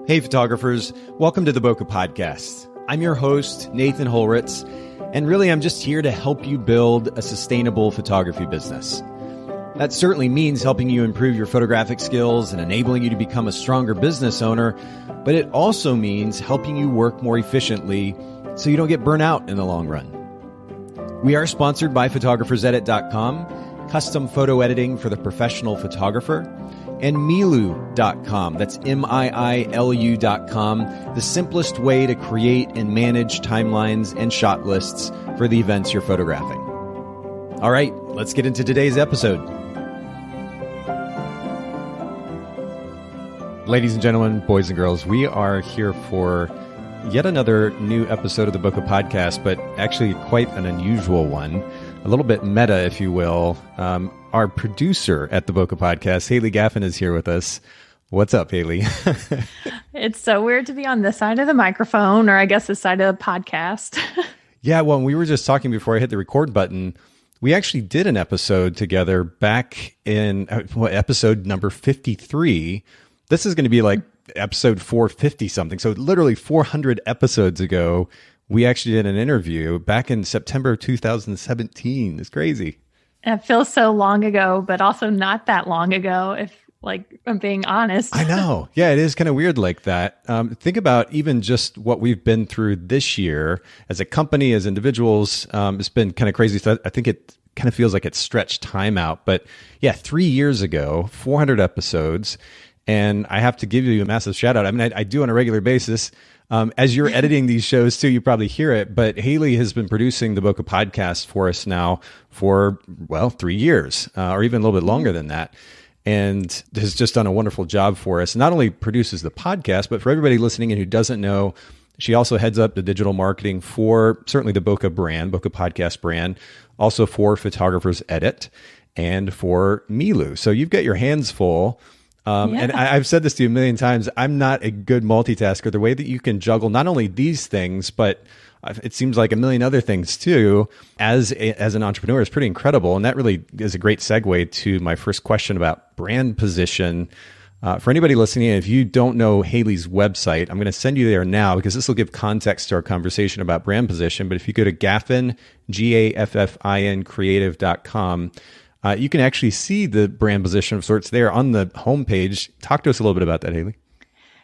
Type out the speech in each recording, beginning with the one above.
Hey photographers, welcome to the Bokeh Podcast. I'm your host, Nathan Holritz, and really I'm just here to help you build a sustainable photography business. That certainly means helping you improve your photographic skills and enabling you to become a stronger business owner, but it also means helping you work more efficiently so you don't get burnt out in the long run. We are sponsored by photographersedit.com, custom photo editing for the professional photographer, and Miilu.com, that's MIILU.com, the simplest way to create and manage timelines and shot lists for the events you're photographing. All right, let's get into today's episode. Ladies and gentlemen, boys and girls, we are here for yet another new episode of the Bokeh Podcast, but actually quite an unusual one. A little bit meta, if you will. Our producer at the Bokeh Podcast, Haylee Gaffin, is here with us. What's up, Haylee? It's so weird to be on this side of the microphone, or I guess this side of the podcast. Yeah, well, we were just talking before I hit the record button. We actually did an episode together back in episode number 53. This is going to be like episode 450 something. So literally 400 episodes ago, we actually did an interview back in September of 2017. It's crazy. It feels so long ago, but also not that long ago, if I'm being honest. I know. Yeah, it is kind of weird like that. Think about even just what we've been through this year as a company, as individuals. It's been kind of crazy. So I think it kind of feels like it's stretched time out. But yeah, 3 years ago, 400 episodes. And I have to give you a massive shout out. I mean, I do on a regular basis. As you're editing these shows too, you probably hear it, but Haylee has been producing the Bokeh Podcast for us now for, 3 years, or even a little bit longer than that. And has just done a wonderful job for us. Not only produces the podcast, but for everybody listening in who doesn't know, she also heads up the digital marketing for certainly the Bokeh brand, Bokeh Podcast brand, also for Photographers Edit and for Miilu. So you've got your hands full. And I've said this to you a million times. I'm not a good multitasker. The way that you can juggle not only these things, but it seems like a million other things too, as an entrepreneur is pretty incredible. And that really is a great segue to my first question about brand position. For anybody listening, if you don't know Haylee's website, I'm going to send you there now because this will give context to our conversation about brand position. But if you go to Gaffin, Gaffin creative.com, you can actually see the brand position of sorts there on the homepage. Talk to us a little bit about that, Haylee.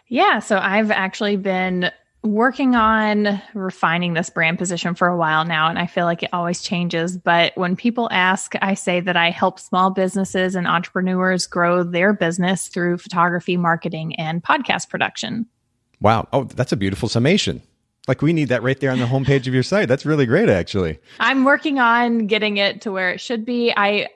Yeah, so I've actually been working on refining this brand position for a while now, and I feel like it always changes. But when people ask, I say that I help small businesses and entrepreneurs grow their business through photography, marketing, and podcast production. Wow. Oh, that's a beautiful summation. Like we need that right there on the homepage of your site. That's really great, actually. I'm working on getting it to where it should be.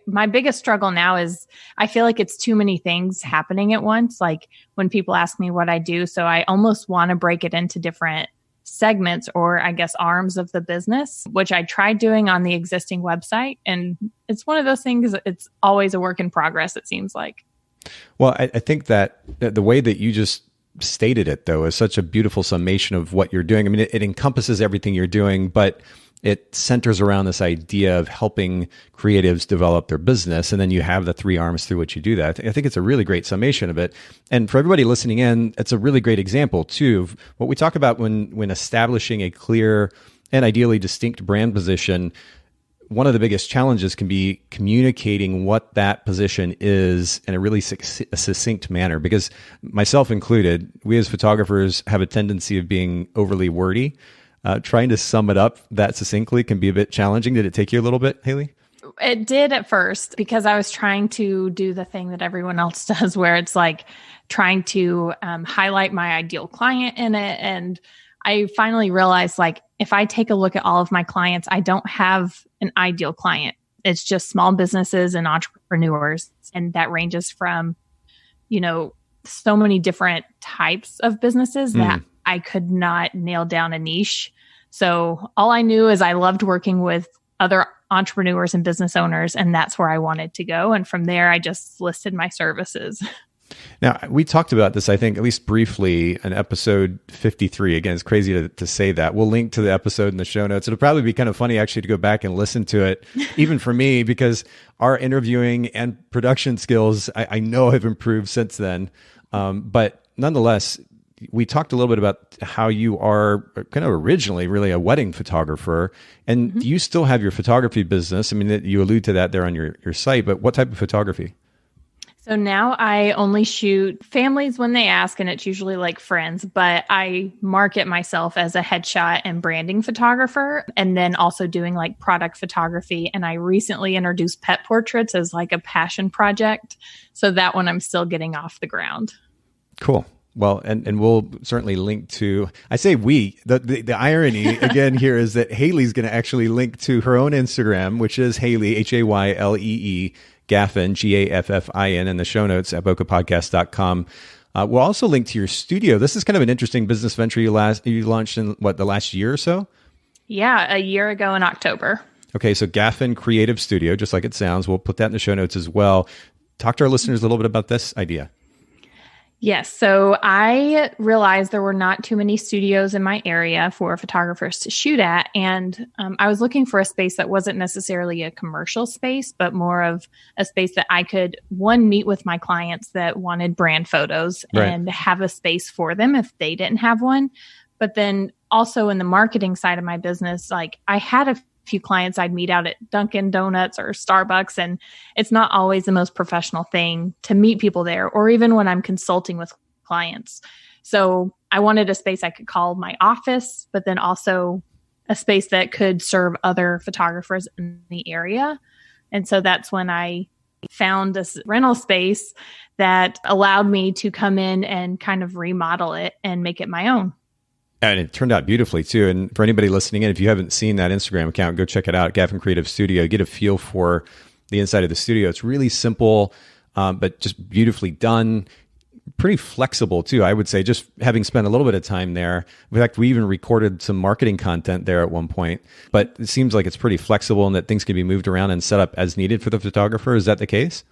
My biggest struggle now is I feel like it's too many things happening at once. Like when people ask me what I do, so I almost want to break it into different segments or I guess arms of the business, which I tried doing on the existing website. And it's one of those things, it's always a work in progress, it seems like. Well, I think that the way that you just stated it, though, is such a beautiful summation of what you're doing. I mean, it encompasses everything you're doing, but it centers around this idea of helping creatives develop their business. And then you have the three arms through which you do that. I think it's a really great summation of it. And for everybody listening in, it's a really great example, too, of what we talk about when establishing a clear and ideally distinct brand position. One of the biggest challenges can be communicating what that position is in a really succinct manner, because myself included, we as photographers have a tendency of being overly wordy. Trying to sum it up that succinctly can be a bit challenging. Did it take you a little bit, Haylee? It did at first, because I was trying to do the thing that everyone else does, where it's like trying to highlight my ideal client in it. And I finally realized, like, if I take a look at all of my clients, I don't have an ideal client. It's just small businesses and entrepreneurs. And that ranges from, so many different types of businesses that I could not nail down a niche. So all I knew is I loved working with other entrepreneurs and business owners, and that's where I wanted to go. And from there, I just listed my services. Now, we talked about this, I think, at least briefly in episode 53. Again, it's crazy to say that. We'll link to the episode in the show notes. It'll probably be kind of funny, actually, to go back and listen to it, even for me, because our interviewing and production skills, I know have improved since then. But nonetheless, we talked a little bit about how you are kind of originally really a wedding photographer, and you still have your photography business. I mean, you allude to that there on your site, but what type of photography? So now I only shoot families when they ask, and it's usually like friends, but I market myself as a headshot and branding photographer, and then also doing like product photography. And I recently introduced pet portraits as like a passion project. So that one I'm still getting off the ground. Cool. Well, and we'll certainly link to, I say we, the irony again here is that Haylee's going to actually link to her own Instagram, which is Haylee, Haylee, Gaffin, Gaffin, in the show notes at bokehpodcast.com. We'll also link to your studio. This is kind of an interesting business venture you launched in the last year or so? Yeah, a year ago in October. Okay, so Gaffin Creative Studio, just like it sounds. We'll put that in the show notes as well. Talk to our listeners a little bit about this idea. Yes. So I realized there were not too many studios in my area for photographers to shoot at. And I was looking for a space that wasn't necessarily a commercial space, but more of a space that I could, one, meet with my clients that wanted brand photos and have a space for them if they didn't have one. But then also in the marketing side of my business, like I had a few clients I'd meet out at Dunkin' Donuts or Starbucks, and it's not always the most professional thing to meet people there, or even when I'm consulting with clients. So I wanted a space I could call my office, but then also a space that could serve other photographers in the area. And so that's when I found this rental space that allowed me to come in and kind of remodel it and make it my own. And it turned out beautifully too. And for anybody listening in, if you haven't seen that Instagram account, go check it out, Gaffin Creative Studio. Get a feel for the inside of the studio. It's really simple, but just beautifully done. Pretty flexible too, I would say, just having spent a little bit of time there. In fact, we even recorded some marketing content there at one point, but it seems like it's pretty flexible and that things can be moved around and set up as needed for the photographer. Is that the case?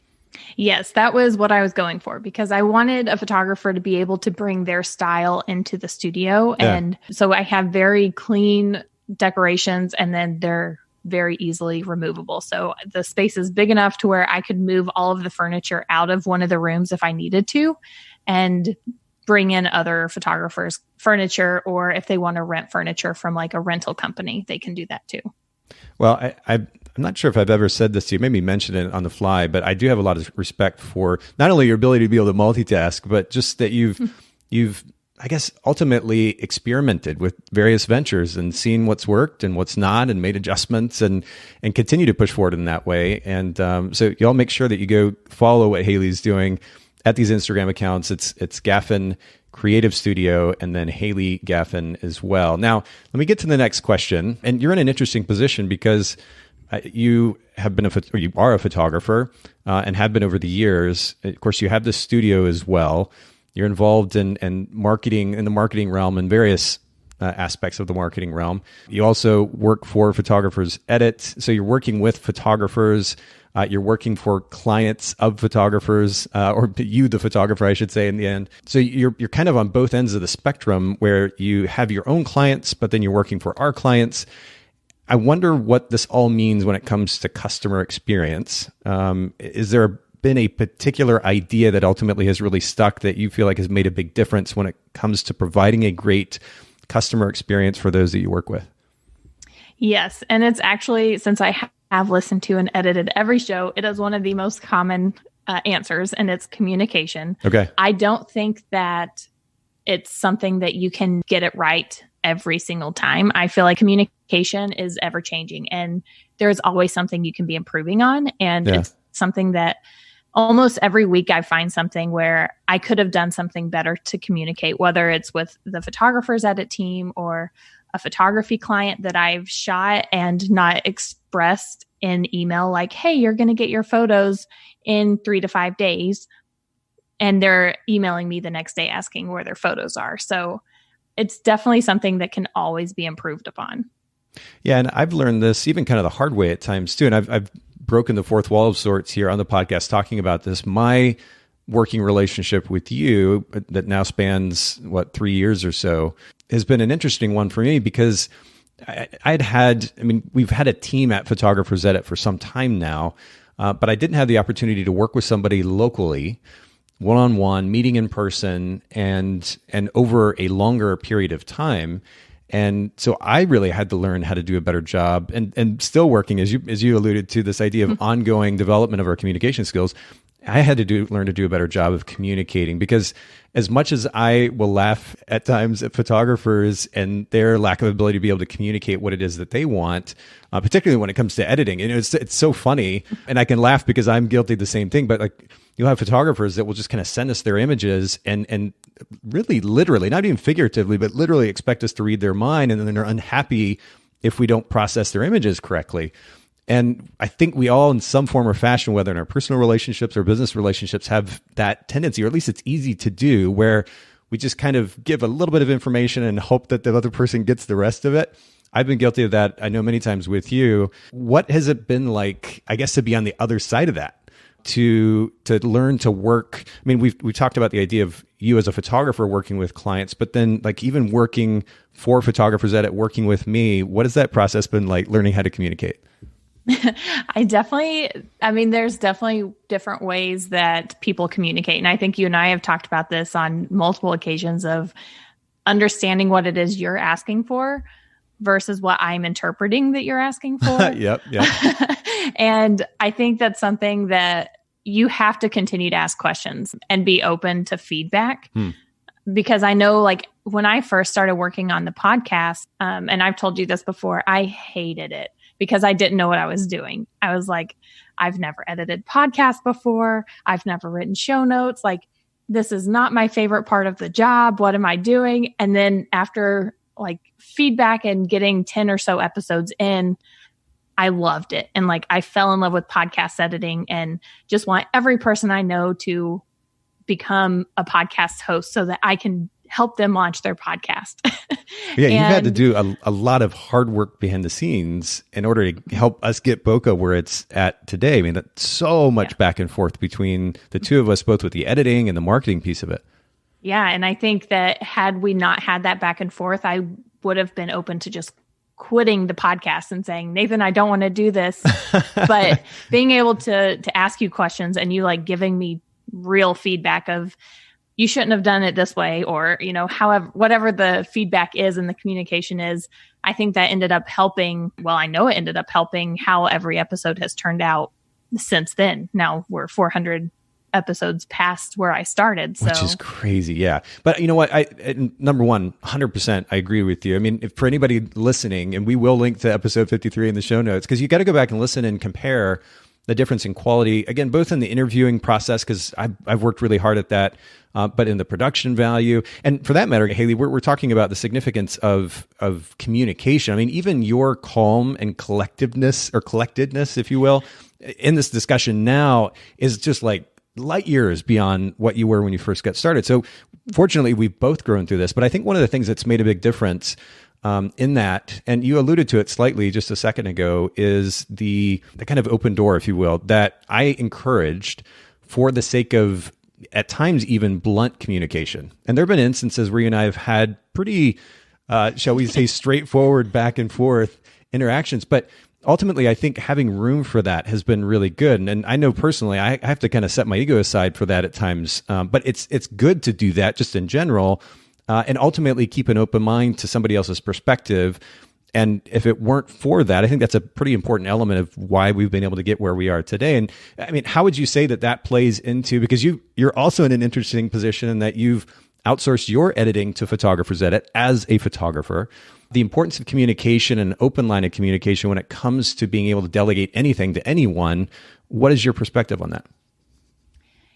Yes, that was what I was going for, because I wanted a photographer to be able to bring their style into the studio. Yeah. And so I have very clean decorations, and then they're very easily removable. So the space is big enough to where I could move all of the furniture out of one of the rooms if I needed to, and bring in other photographers' furniture, or if they want to rent furniture from like a rental company, they can do that too. Well, I'm not sure if I've ever said this to you, maybe mentioned it on the fly, but I do have a lot of respect for not only your ability to be able to multitask, but just that you've, I guess, ultimately experimented with various ventures and seen what's worked and what's not, and made adjustments and continue to push forward in that way. And so y'all make sure that you go follow what Haylee's doing at these Instagram accounts. It's Gaffin Creative Studio, and then Haylee Gaffin as well. Now, let me get to the next question. And you're in an interesting position because you have been you are a photographer and have been over the years. Of course, you have the studio as well. You're involved in marketing, in the marketing realm, and various aspects of the marketing realm. You also work for Photographers Edit. So you're working with photographers. You're working for clients of photographers, or you, the photographer, I should say, in the end. So you're kind of on both ends of the spectrum, where you have your own clients, but then you're working for our clients. I wonder what this all means when it comes to customer experience. Is there been a particular idea that ultimately has really stuck that you feel like has made a big difference when it comes to providing a great customer experience for those that you work with? Yes. And it's actually, since I have listened to and edited every show, it is one of the most common answers, and it's communication. Okay. I don't think that it's something that you can get it right every single time. I feel like communication is ever changing, and there's always something you can be improving on. And it's something that almost every week I find something where I could have done something better to communicate, whether it's with the Photographers Edit team or a photography client that I've shot and not expressed in email, like, hey, you're going to get your photos in 3 to 5 days. And they're emailing me the next day asking where their photos are. So it's definitely something that can always be improved upon. Yeah. And I've learned this even kind of the hard way at times too. And I've broken the fourth wall of sorts here on the podcast talking about this. My working relationship with you that now spans 3 years or so has been an interesting one for me, because we've had a team at Photographers Edit for some time now, but I didn't have the opportunity to work with somebody locally one-on-one, meeting in person, and over a longer period of time. And so I really had to learn how to do a better job, and still working, as you alluded to, this idea of ongoing development of our communication skills. I had to learn to do a better job of communicating, because as much as I will laugh at times at photographers and their lack of ability to be able to communicate what it is that they want, particularly when it comes to editing, and it's so funny, and I can laugh because I'm guilty of the same thing. But like, you'll have photographers that will just kind of send us their images and really literally, not even figuratively, but literally expect us to read their mind, and then they're unhappy if we don't process their images correctly. And I think we all, in some form or fashion, whether in our personal relationships or business relationships, have that tendency, or at least it's easy to do, where we just kind of give a little bit of information and hope that the other person gets the rest of it. I've been guilty of that, I know, many times with you. What has it been like, I guess, to be on the other side of that, to learn to work? I mean, we've talked about the idea of you as a photographer working with clients, but then like even working for Photographers Edit, working with me, what has that process been like, learning how to communicate? There's definitely different ways that people communicate. And I think you and I have talked about this on multiple occasions, of understanding what it is you're asking for versus what I'm interpreting that you're asking for. Yep. And I think that's something that you have to continue to ask questions and be open to feedback. Because I know, like, when I first started working on the podcast, and I've told you this before, I hated it because I didn't know what I was doing. I was like, I've never edited podcasts before. I've never written show notes. Like, this is not my favorite part of the job. What am I doing? And then after like feedback and getting 10 or so episodes in, I loved it. And like, I fell in love with podcast editing and just want every person I know to become a podcast host so that I can help them launch their podcast. Yeah, you've had to do a lot of hard work behind the scenes in order to help us get Boca where it's at today. I mean, that's so much back and forth between the two of us, both with the editing and the marketing piece of it. Yeah. And I think that had we not had that back and forth, I would have been open to just quitting the podcast and saying, Nathan, I don't want to do this. But being able to ask you questions and you like giving me real feedback of, you shouldn't have done it this way, or, you know, however, whatever the feedback is and the communication is, I think that ended up helping. Well, I know it ended up helping how every episode has turned out since then. Now we're 400 episodes past where I started. So. Which is crazy. Yeah. But you know what? Number one, 100%, I agree with you. I mean, if for anybody listening, and we will link to episode 53 in the show notes, because you got to go back and listen and compare the difference in quality, again, both in the interviewing process, because I've worked really hard at that, but in the production value. And for that matter, Haylee, we're talking about the significance of communication. I mean, even your calm and collectedness, if you will, in this discussion now is just like light years beyond what you were when you first got started. So fortunately, we've both grown through this. But I think one of the things that's made a big difference in that, and you alluded to it slightly just a second ago, is the kind of open door, if you will, that I encouraged for the sake of, at times, even blunt communication. And there have been instances where you and I have had pretty, shall we say, straightforward back and forth interactions. But ultimately, I think having room for that has been really good. And I know personally, I have to kind of set my ego aside for that at times. But it's good to do that just in general. And ultimately keep an open mind to somebody else's perspective. And if it weren't for that, I think that's a pretty important element of why we've been able to get where we are today. And I mean, how would you say that plays into, because you're also in an interesting position in that you've outsourced your editing to Photographers Edit as a photographer, the importance of communication and an open line of communication when it comes to being able to delegate anything to anyone. What is your perspective on that?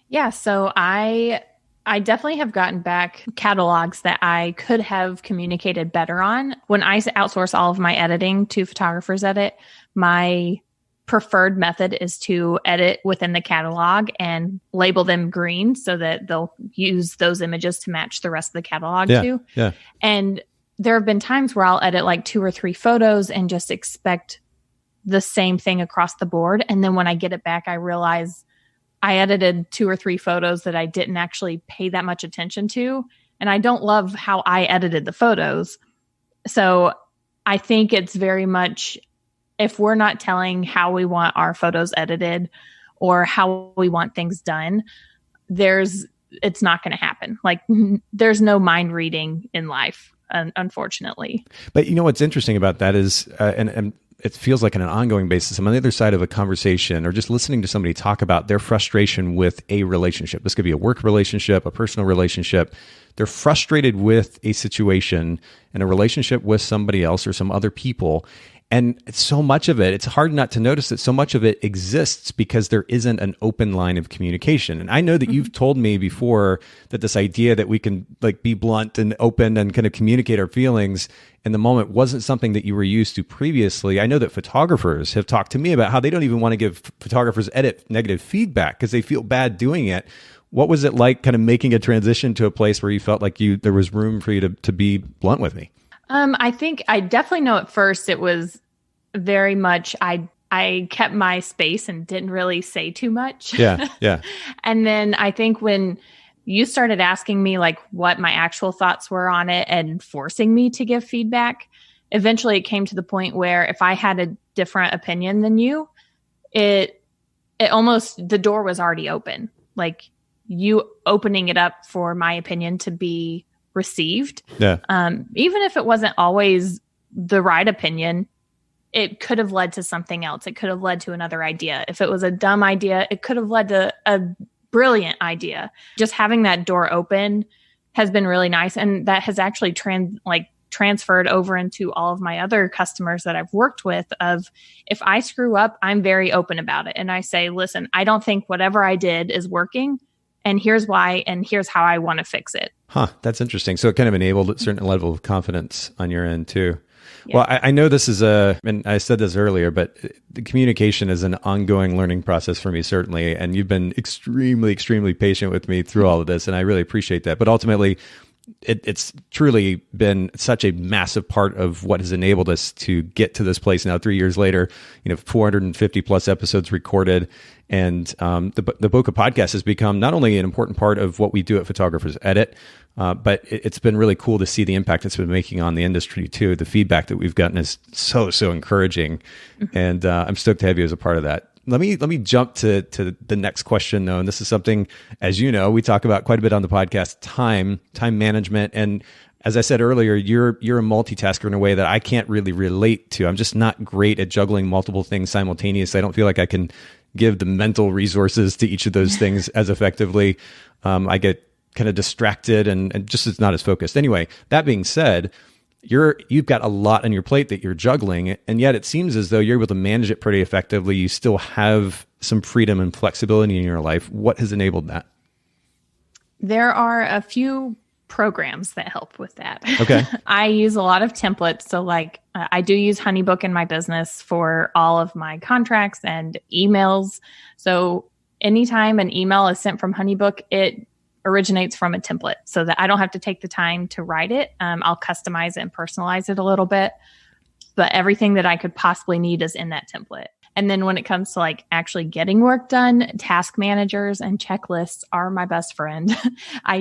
Yeah, so I definitely have gotten back catalogs that I could have communicated better on. When I outsource all of my editing to Photographers Edit, my preferred method is to edit within the catalog and label them green so that they'll use those images to match the rest of the catalog too. Yeah. And there have been times where I'll edit like 2 or 3 photos and just expect the same thing across the board. And then when I get it back, I realize I edited 2 or 3 photos that I didn't actually pay that much attention to. And I don't love how I edited the photos. So I think it's very much, if we're not telling how we want our photos edited or how we want things done, there's it's not going to happen. Like there's no mind reading in life, unfortunately. But you know what's interesting about that is, and it feels like on an ongoing basis, I'm on the other side of a conversation or just listening to somebody talk about their frustration with a relationship. This could be a work relationship, a personal relationship. They're frustrated with a situation and a relationship with somebody else or some other people. And so much of it, it's hard not to notice that so much of it exists because there isn't an open line of communication. And I know that you've told me before that this idea that we can like be blunt and open and kind of communicate our feelings in the moment wasn't something that you were used to previously. I know that photographers have talked to me about how they don't even want to give photographers edit negative feedback because they feel bad doing it. What was it like kind of making a transition to a place where you felt like there was room for you to be blunt with me? I think I definitely know at first it was very much, I kept my space and didn't really say too much. Yeah. Yeah. And then I think when you started asking me like what my actual thoughts were on it and forcing me to give feedback, eventually it came to the point where if I had a different opinion than you, it almost, the door was already open. Like you opening it up for my opinion to be received. Yeah. Even if it wasn't always the right opinion, it could have led to something else. It could have led to another idea. If it was a dumb idea, it could have led to a brilliant idea. Just having that door open has been really nice. And that has actually transferred over into all of my other customers that I've worked with of if I screw up, I'm very open about it. And I say, listen, I don't think whatever I did is working. And here's why, and here's how I want to fix it. Huh. That's interesting. So it kind of enabled a certain level of confidence on your end too. Yeah. Well, I know this is and I said this earlier, but the communication is an ongoing learning process for me, certainly. And you've been extremely, extremely patient with me through all of this. And I really appreciate that. But ultimately, it's truly been such a massive part of what has enabled us to get to this place now 3 years later, 450 plus episodes recorded. And the Bokeh podcast has become not only an important part of what we do at Photographers Edit, but it's been really cool to see the impact it's been making on the industry too. The feedback that we've gotten is so encouraging. Mm-hmm. And I'm stoked to have you as a part of that. Let me jump to the next question though. And this is something, as you know, we talk about quite a bit on the podcast, time management. And as I said earlier, you're a multitasker in a way that I can't really relate to. I'm just not great at juggling multiple things simultaneously. I don't feel like I can give the mental resources to each of those things as effectively. I get kind of distracted and just it's not as focused. Anyway, that being said, you've got a lot on your plate that you're juggling, and yet it seems as though you're able to manage it pretty effectively. You still have some freedom and flexibility in your life. What has enabled that? There are a few programs that help with that. Okay. I use a lot of templates. So like I do use HoneyBook in my business for all of my contracts and emails. So anytime an email is sent from HoneyBook, it originates from a template so that I don't have to take the time to write it. I'll customize it and personalize it a little bit, but everything that I could possibly need is in that template. And then when it comes to like actually getting work done, task managers and checklists are my best friend. I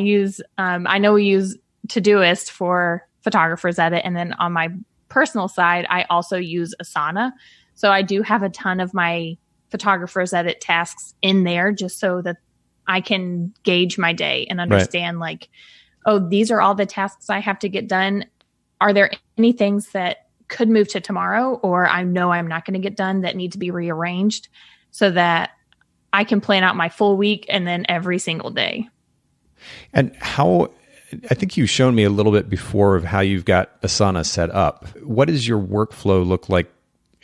know we use Todoist for Photographers Edit. And then on my personal side, I also use Asana. So I do have a ton of my Photographers Edit tasks in there just so that I can gauge my day and understand like, oh, these are all the tasks I have to get done. Are there any things that could move to tomorrow or I know I'm not going to get done that need to be rearranged so that I can plan out my full week and then every single day? And I think you've shown me a little bit before of how you've got Asana set up. What does your workflow look like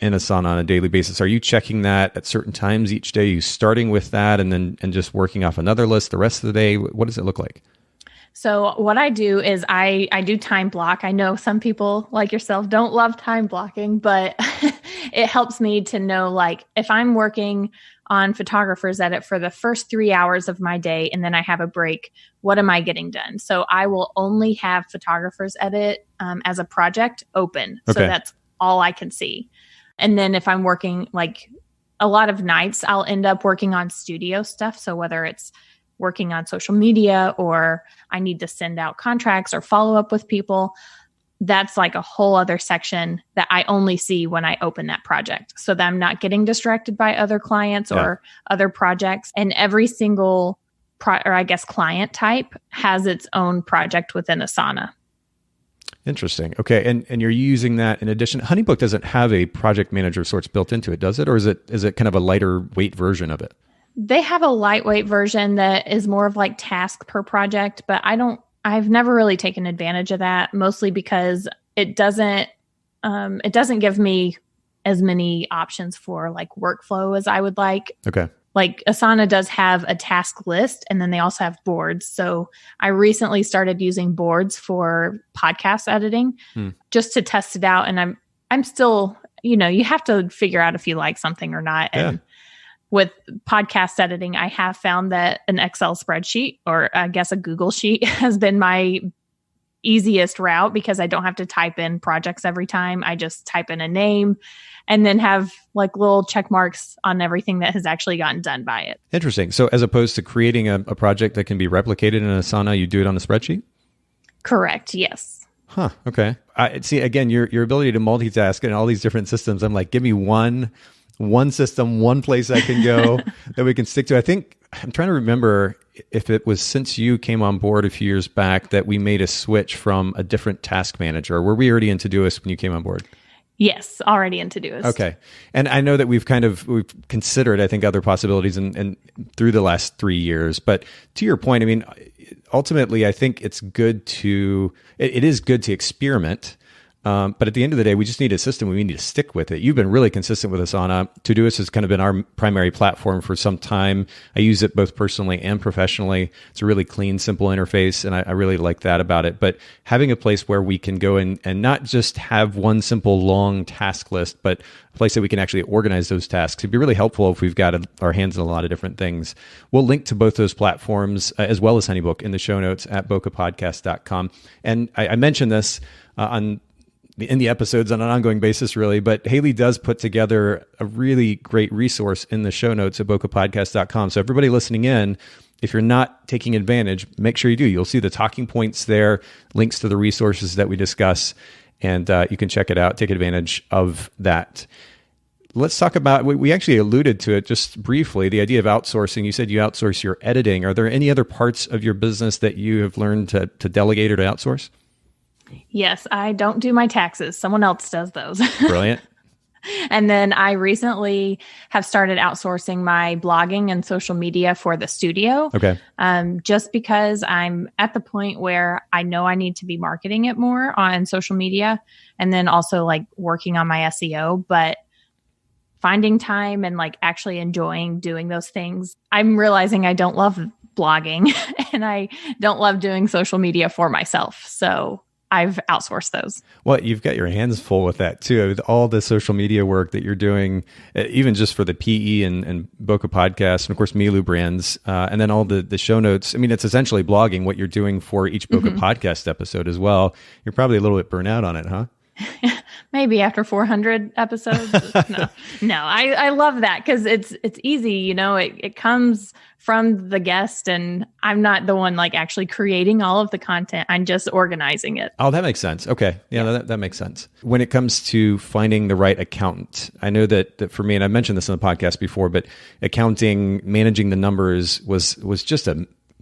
in Asana on a daily basis? Are you checking that at certain times each day? Are you starting with that and just working off another list the rest of the day? What does it look like? So what I do is I do time block. I know some people like yourself don't love time blocking, but it helps me to know like if I'm working on Photographers Edit for the first 3 hours of my day and then I have a break, what am I getting done? So I will only have Photographers Edit as a project open. Okay. So that's all I can see. And then if I'm working like a lot of nights, I'll end up working on studio stuff. So whether it's working on social media or I need to send out contracts or follow up with people, that's like a whole other section that I only see when I open that project so that I'm not getting distracted by other clients or other projects. And every single client type has its own project within Asana. Interesting. Okay. And you're using that in addition. Honeybook doesn't have a project manager of sorts built into it, does it? Or is it kind of a lighter weight version of it? They have a lightweight version that is more of like task per project, but I've never really taken advantage of that, mostly because it doesn't give me as many options for like workflow as I would like. Okay. Like Asana does have a task list, and then they also have boards. So I recently started using boards for podcast editing just to test it out. And I'm still, you have to figure out if you like something or not. Yeah. And with podcast editing, I have found that an Excel spreadsheet, or I guess a Google Sheet, has been my easiest route because I don't have to type in projects every time. I just type in a name and then have like little check marks on everything that has actually gotten done by it. Interesting. So as opposed to creating a project that can be replicated in Asana, you do it on a spreadsheet? Correct. Yes. Huh. Okay. I see, again, your ability to multitask in all these different systems. I'm like, give me one system, one place I can go that we can stick to. I think I'm trying to remember if it was since you came on board a few years back that we made a switch from a different task manager. Or were we already in Todoist when you came on board? Yes, already in Todoist. Okay. And I know that we've considered, I think, other possibilities and through the last 3 years. But to your point, I mean, ultimately, I think it is good to experiment. But at the end of the day, we just need a system. We need to stick with it. You've been really consistent with Asana. Todoist has kind of been our primary platform for some time. I use it both personally and professionally. It's a really clean, simple interface, and I really like that about it. But having a place where we can go and not just have one simple long task list, but a place that we can actually organize those tasks, it'd be really helpful if we've got our hands in a lot of different things. We'll link to both those platforms as well as Honeybook in the show notes at bokehpodcast.com. And I mentioned this in the episodes on an ongoing basis, really. But Haylee does put together a really great resource in the show notes at bokehpodcast.com. So everybody listening in, if you're not taking advantage, make sure you do. You'll see the talking points there, links to the resources that we discuss, and you can check it out, take advantage of that. Let's talk about, we actually alluded to it just briefly, the idea of outsourcing. You said you outsource your editing. Are there any other parts of your business that you have learned to delegate or to outsource? Yes, I don't do my taxes. Someone else does those. Brilliant. And then I recently have started outsourcing my blogging and social media for the studio. Okay. Just because I'm at the point where I know I need to be marketing it more on social media, and then also like working on my SEO, but finding time and like actually enjoying doing those things. I'm realizing I don't love blogging and I don't love doing social media for myself. So I've outsourced those. Well, you've got your hands full with that too, with all the social media work that you're doing, even just for the PE and Bokeh Podcast, and of course Milu brands, and then all the show notes. I mean, it's essentially blogging what you're doing for each Bokeh Podcast episode as well. You're probably a little bit burnt out on it, huh? Maybe after 400 episodes. No, I love that because it's easy. It comes from the guest, and I'm not the one like actually creating all of the content. I'm just organizing it. Oh, that makes sense. Okay. Yeah. That makes sense. When it comes to finding the right accountant, I know that for me, and I mentioned this in the podcast before, but accounting, managing the numbers was just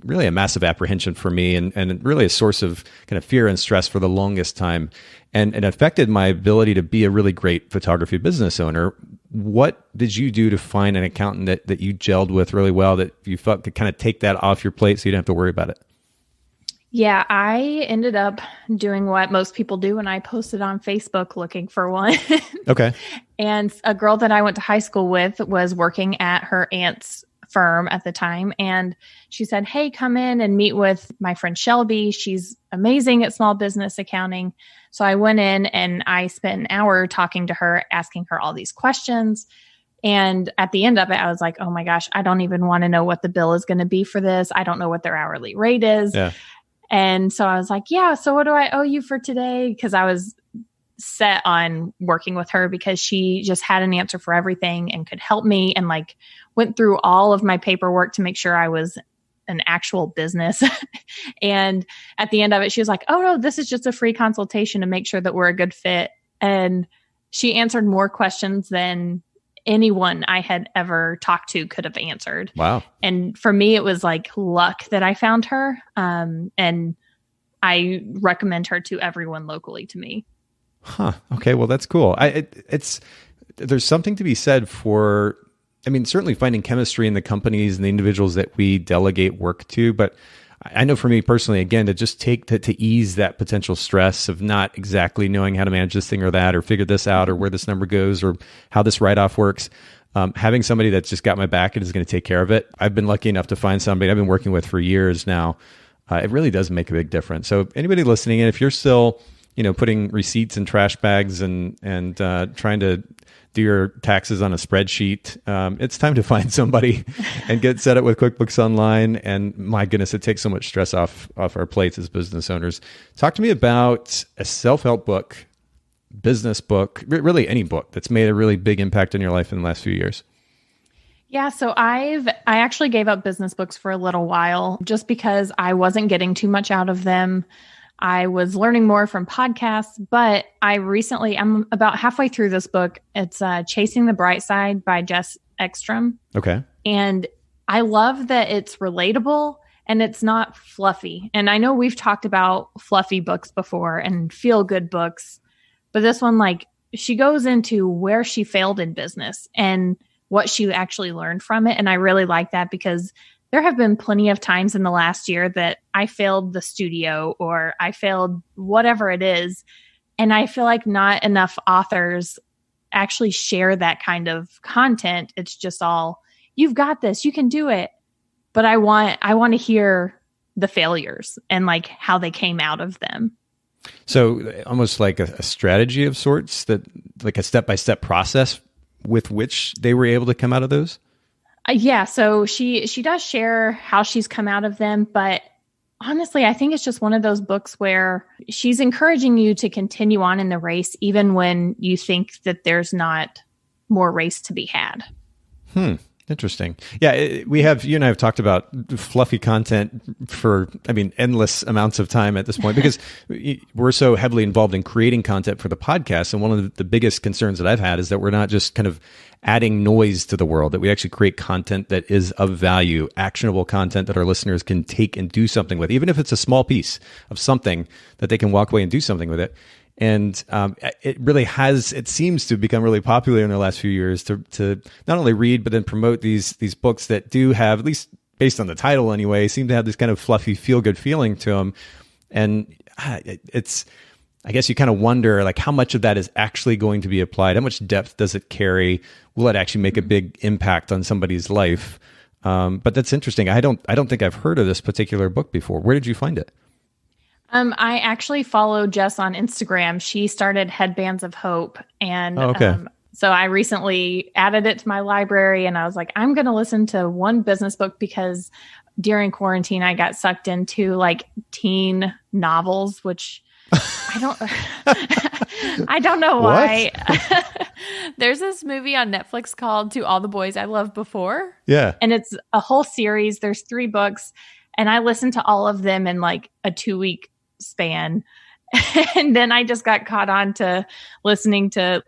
really a massive apprehension for me and really a source of kind of fear and stress for the longest time. And it affected my ability to be a really great photography business owner. What did you do to find an accountant that you gelled with really well, that you felt could kind of take that off your plate so you didn't have to worry about it? Yeah, I ended up doing what most people do, and I posted on Facebook looking for one. Okay. And a girl that I went to high school with was working at her aunt's firm at the time. And she said, hey, come in and meet with my friend Shelby. She's amazing at small business accounting. So I went in and I spent an hour talking to her, asking her all these questions. And at the end of it, I was like, oh my gosh, I don't even want to know what the bill is going to be for this. I don't know what their hourly rate is. Yeah. And so I was like, yeah, so what do I owe you for today? Because I was set on working with her because she just had an answer for everything and could help me, and like went through all of my paperwork to make sure I was an actual business. And at the end of it, she was like, oh no, this is just a free consultation to make sure that we're a good fit. And she answered more questions than anyone I had ever talked to could have answered. Wow. And for me, it was like luck that I found her. And I recommend her to everyone locally to me. Huh. Okay. Well, that's cool. There's something to be said for, I mean, certainly finding chemistry in the companies and the individuals that we delegate work to. But I know for me personally, again, to just to ease that potential stress of not exactly knowing how to manage this thing or that, or figure this out, or where this number goes, or how this write-off works, having somebody that's just got my back and is going to take care of it. I've been lucky enough to find somebody I've been working with for years now. It really does make a big difference. So anybody listening in, if you're still, putting receipts in trash bags and trying to do your taxes on a spreadsheet, it's time to find somebody and get set up with QuickBooks Online. And my goodness, it takes so much stress off our plates as business owners. Talk to me about a self-help book, business book, really any book that's made a really big impact on your life in the last few years. Yeah, so I actually gave up business books for a little while just because I wasn't getting too much out of them. I was learning more from podcasts, but I'm about halfway through this book. It's Chasing the Bright Side by Jess Ekstrom. Okay. And I love that it's relatable and it's not fluffy. And I know we've talked about fluffy books before and feel-good books, but this one, she goes into where she failed in business and what she actually learned from it. And I really like that because there have been plenty of times in the last year that I failed the studio or I failed whatever it is. And I feel like not enough authors actually share that kind of content. It's just all, you've got this, you can do it. But I want to hear the failures and how they came out of them. So almost like a strategy of sorts, that like a step-by-step process with which they were able to come out of those? Yeah, so she does share how she's come out of them, but honestly, I think it's just one of those books where she's encouraging you to continue on in the race, even when you think that there's not more race to be had. Interesting. Yeah, you and I have talked about fluffy content for, endless amounts of time at this point, because we're so heavily involved in creating content for the podcast. And one of the biggest concerns that I've had is that we're not just kind of adding noise to the world, that we actually create content that is of value, actionable content that our listeners can take and do something with, even if it's a small piece of something that they can walk away and do something with it. And it seems to become really popular in the last few years to not only read, but then promote these books that do have, at least based on the title anyway, seem to have this kind of fluffy, feel-good feeling to them. And I guess you kind of wonder, how much of that is actually going to be applied? How much depth does it carry? Will it actually make a big impact on somebody's life? But that's interesting. I don't think I've heard of this particular book before. Where did you find it? I actually follow Jess on Instagram. She started Headbands of Hope. And so I recently added it to my library and I was like, I'm going to listen to one business book because during quarantine, I got sucked into teen novels, which I don't know why. There's this movie on Netflix called To All the Boys I Loved Before. Yeah. And it's a whole series. There's 3 books. And I listened to all of them in a 2-week span. And then I just got caught on to listening to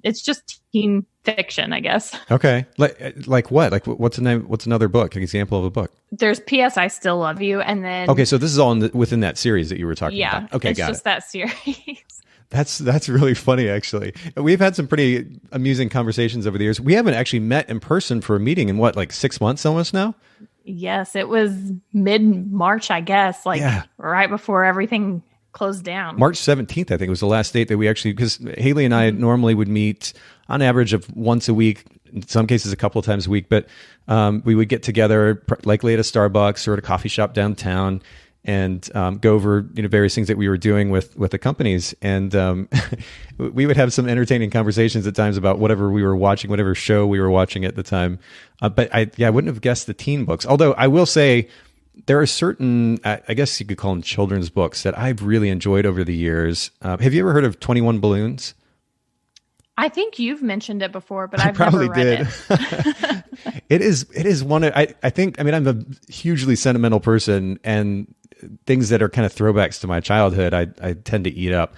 it's just teen fiction, I guess. Okay. Like what? What's the name? What's another book? An example of a book? There's P.S. I Still Love You. And then. Okay. So this is all within that series that you were talking about. Okay. Got it. It's just that series. That's really funny, actually. We've had some pretty amusing conversations over the years. We haven't actually met in person for a meeting in 6 months almost now? Yes, it was mid-March, I guess, right before everything closed down. March 17th, I think, was the last date that we actually, because Haylee and I normally would meet on average of once a week, in some cases a couple of times a week, but we would get together likely at a Starbucks or at a coffee shop downtown and go over various things that we were doing with the companies. And we would have some entertaining conversations at times about whatever we were watching, whatever show we were watching at the time. But I wouldn't have guessed the teen books. Although I will say there are certain, I guess you could call them children's books that I've really enjoyed over the years. Have you ever heard of 21 Balloons? I think you've mentioned it before, but I've probably never read it. It is one of, I think, I'm a hugely sentimental person, and things that are kind of throwbacks to my childhood, I tend to eat up.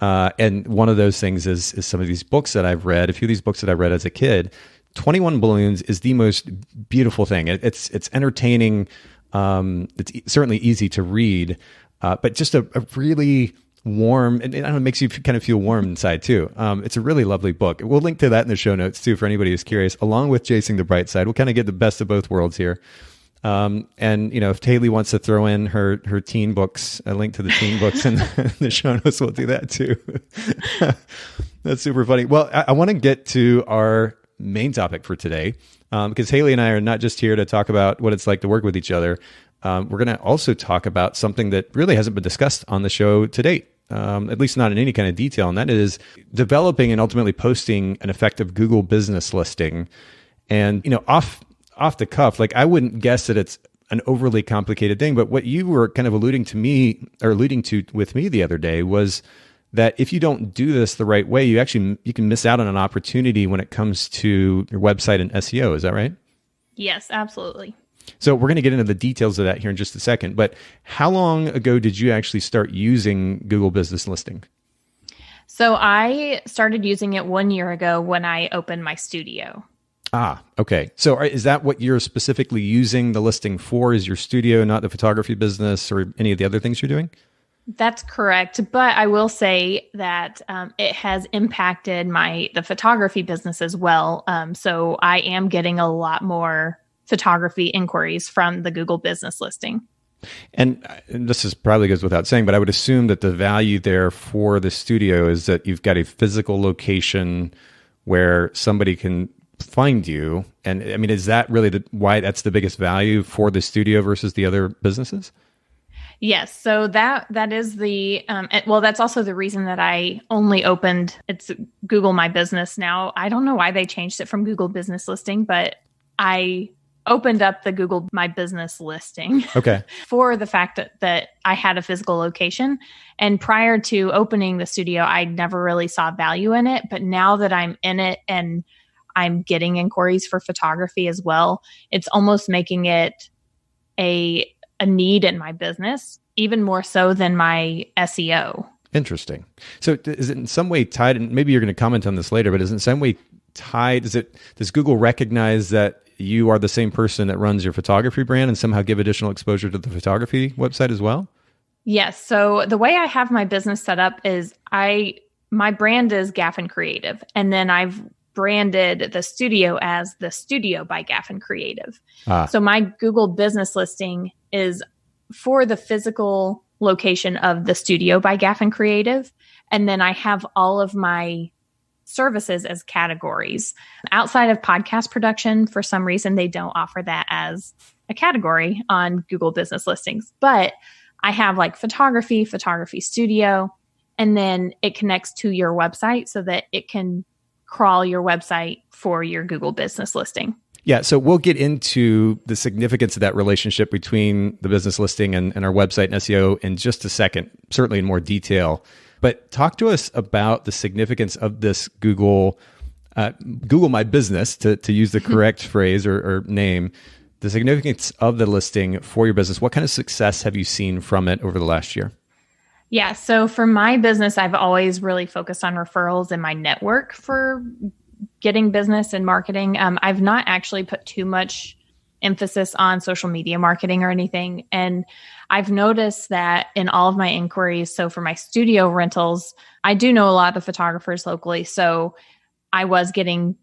And one of those things is some of these books that I've read, a few of these books that I read as a kid. 21 Balloons is the most beautiful thing. It's entertaining. It's certainly easy to read, but just a really warm, and I don't know, it makes you kind of feel warm inside too. It's a really lovely book. We'll link to that in the show notes too, for anybody who's curious, along with Chasing the Bright Side. We'll kind of get the best of both worlds here. And if Haylee wants to throw in her teen books, a link to the teen books in the show notes, we'll do that too. That's super funny. Well, I want to get to our main topic for today, because Haylee and I are not just here to talk about what it's like to work with each other. We're going to also talk about something that really hasn't been discussed on the show to date, at least not in any kind of detail, and that is developing and ultimately posting an effective Google business listing. And, off the cuff, like I wouldn't guess that it's an overly complicated thing, but what you were kind of alluding to with me the other day was that if you don't do this the right way, you can miss out on an opportunity when it comes to your website and SEO. Is that right? Yes, absolutely. So we're going to get into the details of that here in just a second. But how long ago did you actually start using Google Business Listing? So I started using it 1 year ago when I opened my studio. Ah, okay. So is that what you're specifically using the listing for? Is your studio, not the photography business or any of the other things you're doing? That's correct. But I will say that it has impacted the photography business as well. So I am getting a lot more photography inquiries from the Google business listing. And this is probably goes without saying, but I would assume that the value there for the studio is that you've got a physical location where somebody can find you. And I mean, is that really why that's the biggest value for the studio versus the other businesses? Yes. So that is that's also the reason that I only opened, it's Google My Business now. I don't know why they changed it from Google Business Listing, but I opened up the Google My Business listing for the fact that I had a physical location. And prior to opening the studio, I never really saw value in it. But now that I'm in it and I'm getting inquiries for photography as well, it's almost making it a need in my business, even more so than my SEO. Interesting. So is it in some way tied, and maybe you're going to comment on this later, but is it in some way tied? Does Google recognize that you are the same person that runs your photography brand and somehow give additional exposure to the photography website as well? Yes. So the way I have my business set up is my brand is Gaffin Creative, and then I've branded the studio as the Studio by Gaffin Creative. So my Google business listing is for the physical location of the Studio by Gaffin Creative. And then I have all of my services as categories. Outside of podcast production, for some reason, they don't offer that as a category on Google business listings. But I have like photography studio, and then it connects to your website so that it can crawl your website for your Google business listing. Yeah, so we'll get into the significance of that relationship between the business listing and our website and SEO in just a second, certainly in more detail. But talk to us about the significance of this Google My Business, to use the correct phrase or name, the significance of the listing for your business. What kind of success have you seen from it over the last year? Yeah. So for my business, I've always really focused on referrals and my network for getting business and marketing. I've not actually put too much emphasis on social media marketing or anything. And I've noticed that in all of my inquiries, so for my studio rentals, I do know a lot of photographers locally. So I was getting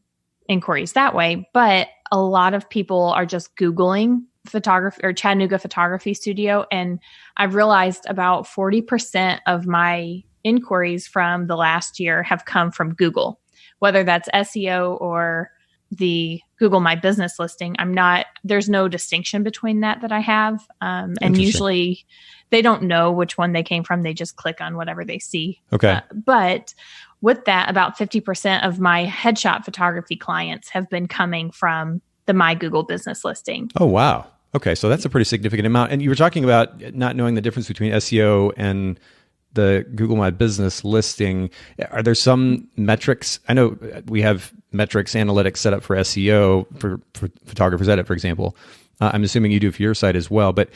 inquiries that way, but a lot of people are just Googling photography or Chattanooga photography studio. And I've realized about 40% of my inquiries from the last year have come from Google, whether that's SEO or the Google My Business listing. There's no distinction between that I have. And usually they don't know which one they came from. They just click on whatever they see. Okay. But with that, about 50% of my headshot photography clients have been coming from the My Google Business listing. Oh, wow. Okay. So that's a pretty significant amount. And you were talking about not knowing the difference between SEO and the Google My Business listing. Are there some metrics? I know we have metrics analytics set up for SEO, for Photographers Edit, for example. I'm assuming you do for your site as well, but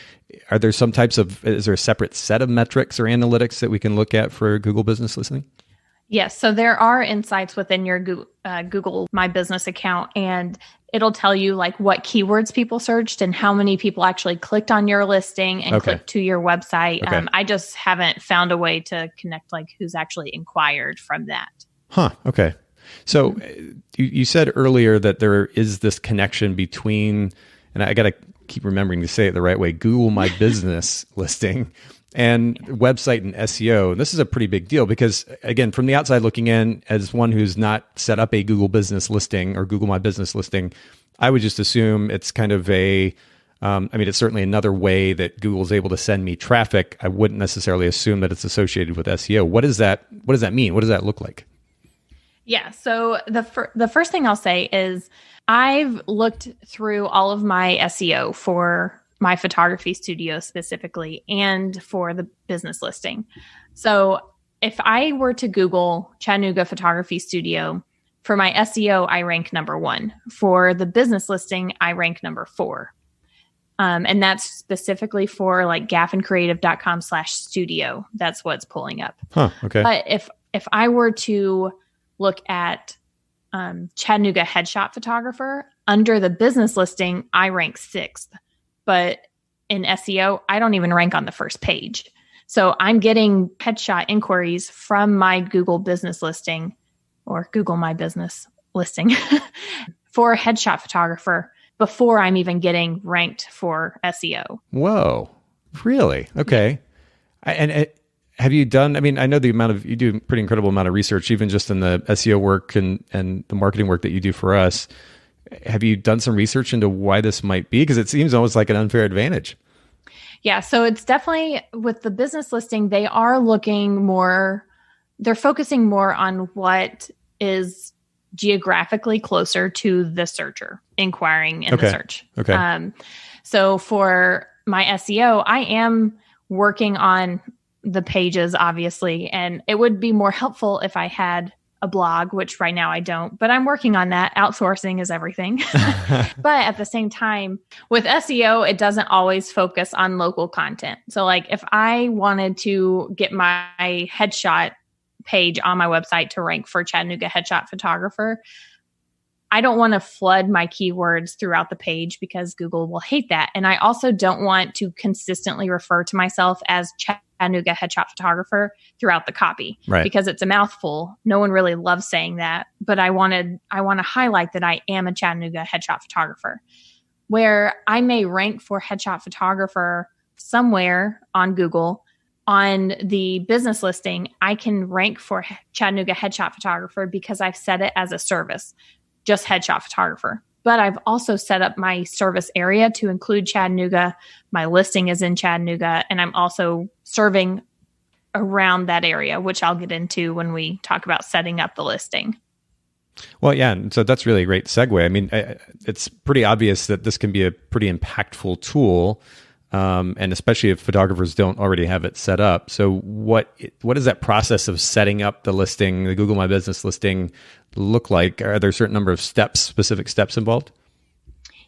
are there some types of, is there a separate set of metrics or analytics that we can look at for Google Business Listening? Yes. So there are insights within your Google My Business account, and it'll tell you like what keywords people searched and how many people actually clicked on your listing and clicked to your website. Okay. I just haven't found a way to connect like who's actually inquired from that. Huh. Okay. So you said earlier that there is this connection between, and I got to keep remembering to say it the right way, Google My Business listing and website and SEO. And this is a pretty big deal because, again, from the outside looking in, as one who's not set up a Google Business listing or Google My Business listing, I would just assume it's kind of a, it's certainly another way that Google's able to send me traffic. I wouldn't necessarily assume that it's associated with SEO. What does that mean? What does that look like? Yeah. So the first thing I'll say is I've looked through all of my SEO for my photography studio specifically and for the business listing. So if I were to Google Chattanooga Photography Studio, for my SEO, I rank number 1. For the business listing, I rank number 4. And that's specifically for like gaffincreative.com/studio. That's what's pulling up. Huh. Okay. But if I were to look at Chattanooga Headshot Photographer, under the business listing, I rank 6th. But in SEO, I don't even rank on the first page. So I'm getting headshot inquiries from my Google business listing or Google My Business listing for a headshot photographer before I'm even getting ranked for SEO. Whoa. Really? Okay. Have you done, I know you do a pretty incredible amount of research, even just in the SEO work and the marketing work that you do for us. Have you done some research into why this might be? Because it seems almost like an unfair advantage. Yeah. So it's definitely with the business listing, they're focusing more on what is geographically closer to the searcher inquiring in the search. Okay. So for my SEO, I am working on the pages, obviously, and it would be more helpful if I had a blog, which right now I don't, but I'm working on that. Outsourcing is everything. But at the same time, with SEO, it doesn't always focus on local content. So like if I wanted to get my headshot page on my website to rank for Chattanooga Headshot Photographer, I don't want to flood my keywords throughout the page because Google will hate that. And I also don't want to consistently refer to myself as Chattanooga Headshot Photographer throughout the copy, right? Because it's a mouthful. No one really loves saying that, but I want to highlight that I am a Chattanooga Headshot Photographer. Where I may rank for Headshot Photographer somewhere on Google, on the business listing, I can rank for Chattanooga Headshot Photographer because I've set it as a service, just Headshot Photographer. But I've also set up my service area to include Chattanooga. My listing is in Chattanooga, and I'm also serving around that area, which I'll get into when we talk about setting up the listing. Well, yeah. And so that's really a great segue. It's pretty obvious that this can be a pretty impactful tool, and especially if photographers don't already have it set up. So what is that process of setting up the listing, the Google My Business listing, look like? Are there a certain number of specific steps involved?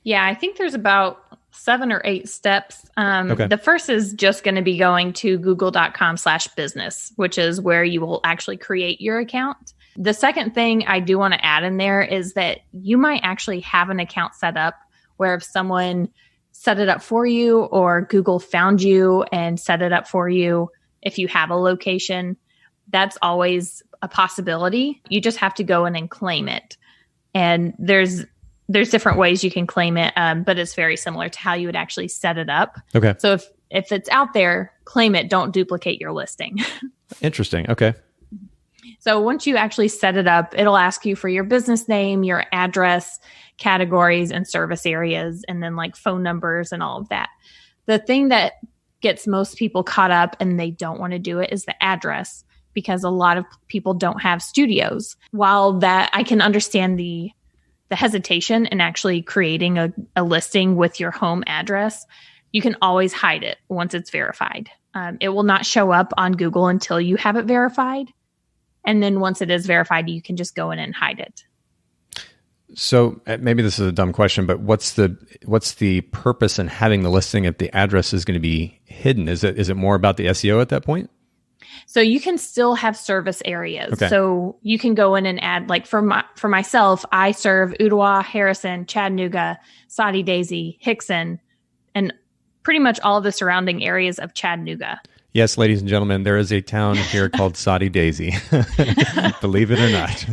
Yeah, I think there's about 7 or 8 steps. Okay. The first is just going to be going to google.com/business, which is where you will actually create your account. The second thing I do want to add in there is that you might actually have an account set up where if someone set it up for you or Google found you and set it up for you, if you have a location, that's always a possibility. You just have to go in and claim it. And there's different ways you can claim it, but it's very similar to how you would actually set it up. Okay. So if it's out there, claim it. Don't duplicate your listing. Interesting. Okay. So once you actually set it up, it'll ask you for your business name, your address, categories, and service areas, and then like phone numbers and all of that. The thing that gets most people caught up and they don't want to do it is the address, because a lot of people don't have studios. While that I can understand the hesitation in actually creating a listing with your home address, you can always hide it once it's verified. It will not show up on Google until you have it verified. And then once it is verified, you can just go in and hide it. So maybe this is a dumb question, but what's the purpose in having the listing if the address is going to be hidden? Is it more about the SEO at that point? So you can still have service areas. Okay. So you can go in and add, like for myself, I serve Ottawa, Harrison, Chattanooga, Soddy Daisy, Hickson, and pretty much all the surrounding areas of Chattanooga. Yes, ladies and gentlemen, there is a town here called Soddy Daisy. Believe it or not.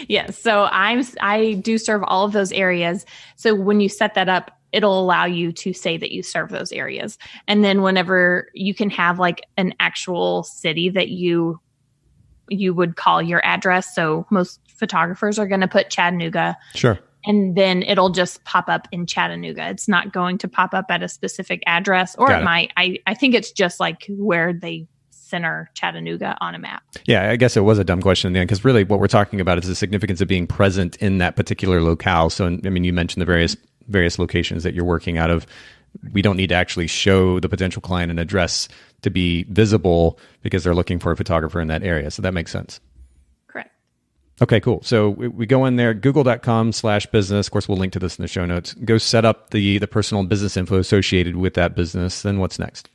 Yes. So I do serve all of those areas. So when you set that up, it'll allow you to say that you serve those areas. And then whenever you can have like an actual city that you would call your address. So most photographers are going to put Chattanooga. Sure. And then it'll just pop up in Chattanooga. It's not going to pop up at a specific address, or it might. I think it's just like where they center Chattanooga on a map. Yeah, I guess it was a dumb question in the end, because really what we're talking about is the significance of being present in that particular locale. So, I mean, you mentioned the various locations that you're working out of. We don't need to actually show the potential client an address to be visible because they're looking for a photographer in that area. So that makes sense. Correct. Okay, cool. So we go in there, google.com/business. Of course, we'll link to this in the show notes. Go set up the personal business info associated with that business. Then what's next?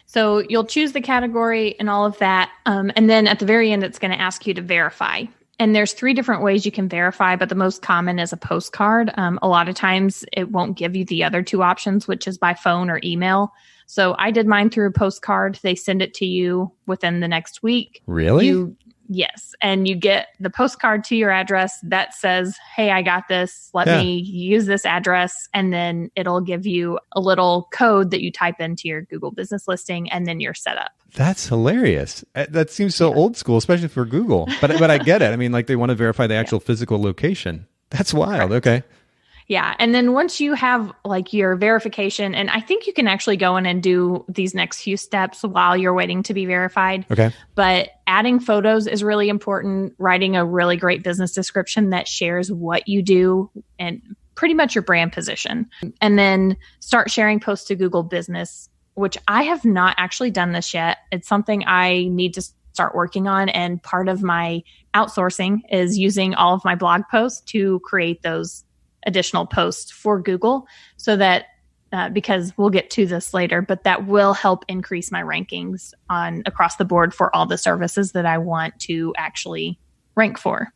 So you'll choose the category and all of that. And then at the very end, it's going to ask you to verify. And there's 3 different ways you can verify, but the most common is a postcard. A lot of times it won't give you the other 2 options, which is by phone or email. So I did mine through a postcard. They send it to you within the next week. Really? Yes. And you get the postcard to your address that says, hey, I got this. Let me use this address. And then it'll give you a little code that you type into your Google business listing, and then you're set up. That's hilarious. That seems so old school, especially for Google. But I get it. I mean, like they want to verify the actual physical location. That's wild. Correct. Okay. Yeah. And then once you have like your verification, and I think you can actually go in and do these next few steps while you're waiting to be verified. Okay. But adding photos is really important. Writing a really great business description that shares what you do and pretty much your brand position. And then start sharing posts to Google Business, which I have not actually done this yet. It's something I need to start working on. And part of my outsourcing is using all of my blog posts to create those additional posts for Google, so that because we'll get to this later, but that will help increase my rankings on across the board for all the services that I want to actually rank for.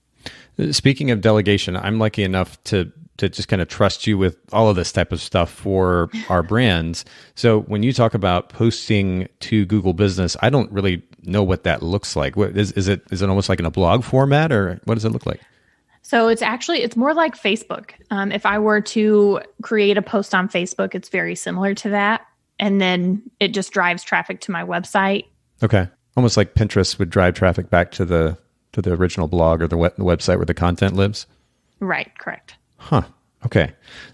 Speaking of delegation, I'm lucky enough to just kind of trust you with all of this type of stuff for our brands. So when you talk about posting to Google Business, I don't really know what that looks like. What is it almost like in a blog format, or what does it look like? So it's more like Facebook. If I were to create a post on Facebook, it's very similar to that. And then it just drives traffic to my website. Okay. Almost like Pinterest would drive traffic back to the original blog or the website where the content lives. Right. Correct. Huh. Okay.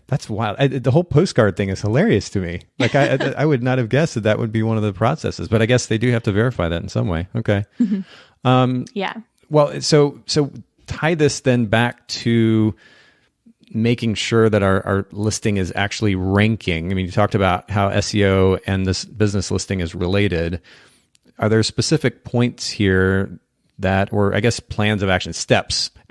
That's wild. The whole postcard thing is hilarious to me. Like I would not have guessed that would be one of the processes, but I guess they do have to verify that in some way. Okay. Mm-hmm. Yeah. Well, so tie this then back to making sure that our listing is actually ranking. I mean, you talked about how SEO and this business listing is related. Are there specific points here that, or I guess plans of action,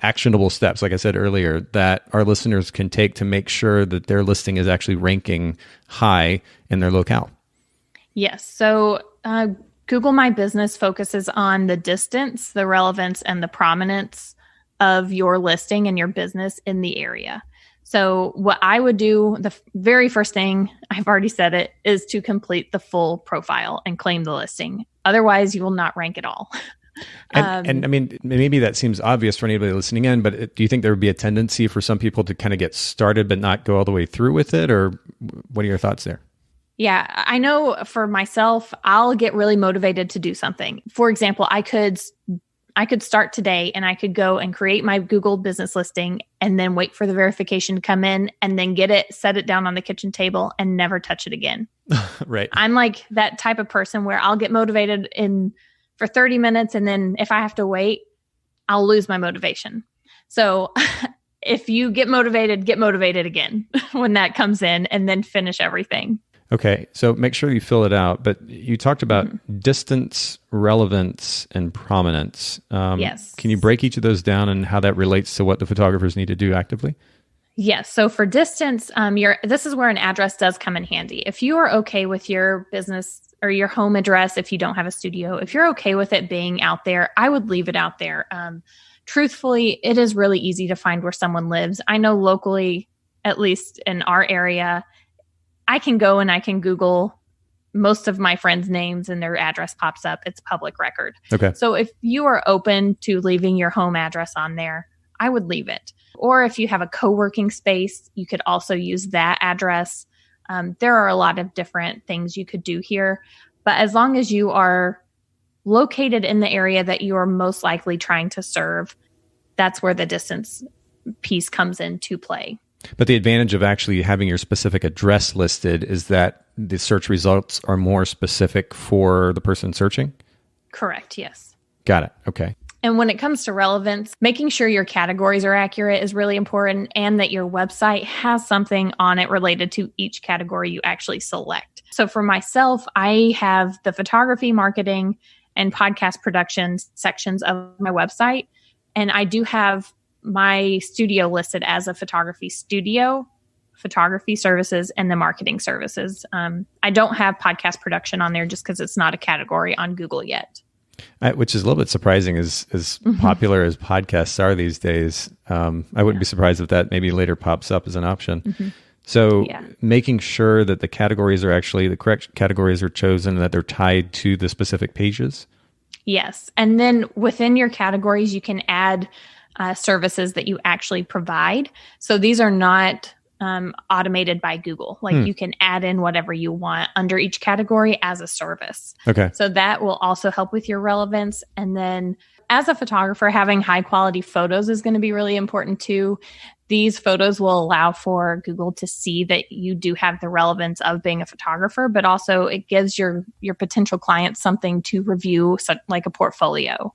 actionable steps, like I said earlier, that our listeners can take to make sure that their listing is actually ranking high in their locale? Yes. So Google My Business focuses on the distance, the relevance, and the prominence of your listing and your business in the area. So what I would do, the very first thing, I've already said it, is to complete the full profile and claim the listing. Otherwise, you will not rank at all. And I mean, maybe that seems obvious for anybody listening in, but do you think there would be a tendency for some people to kind of get started but not go all the way through with it? Or what are your thoughts there? Yeah, I know for myself, I'll get really motivated to do something. For example, I could start today and I could go and create my Google business listing and then wait for the verification to come in and then get it, set it down on the kitchen table and never touch it again. Right. I'm like that type of person where I'll get motivated for 30 minutes. And then if I have to wait, I'll lose my motivation. So if you get motivated again when that comes in, and then finish everything. Okay, so make sure you fill it out. But you talked about distance, relevance, and prominence. Yes. Can you break each of those down and how that relates to what the photographers need to do actively? Yes. So for distance, this is where an address does come in handy. If you are okay with your business or your home address, if you don't have a studio, if you're okay with it being out there, I would leave it out there. Truthfully, it is really easy to find where someone lives. I know locally, at least in our area, I can go and I can Google most of my friends' names and their address pops up. It's public record. Okay. So if you are open to leaving your home address on there, I would leave it. Or if you have a co-working space, you could also use that address. There are a lot of different things you could do here. But as long as you are located in the area that you are most likely trying to serve, that's where the distance piece comes into play. But the advantage of actually having your specific address listed is that the search results are more specific for the person searching? Correct, yes. Got it. Okay. And when it comes to relevance, making sure your categories are accurate is really important, and that your website has something on it related to each category you actually select. So for myself, I have the photography, marketing, and podcast production sections of my website. And I do have my studio listed as a photography studio, photography services, and the marketing services. I don't have podcast production on there just because it's not a category on Google yet. Which is a little bit surprising as popular as podcasts are these days. I wouldn't be surprised if that maybe later pops up as an option. So making sure that the categories are actually, the correct categories are chosen, and that they're tied to the specific pages. Yes. And then within your categories, you can add services that you actually provide. So these are not automated by Google. Like you can add in whatever you want under each category as a service. Okay. So that will also help with your relevance. And then as a photographer, having high quality photos is going to be really important too. These photos will allow for Google to see that you do have the relevance of being a photographer, but also it gives your potential clients something to review, like a portfolio.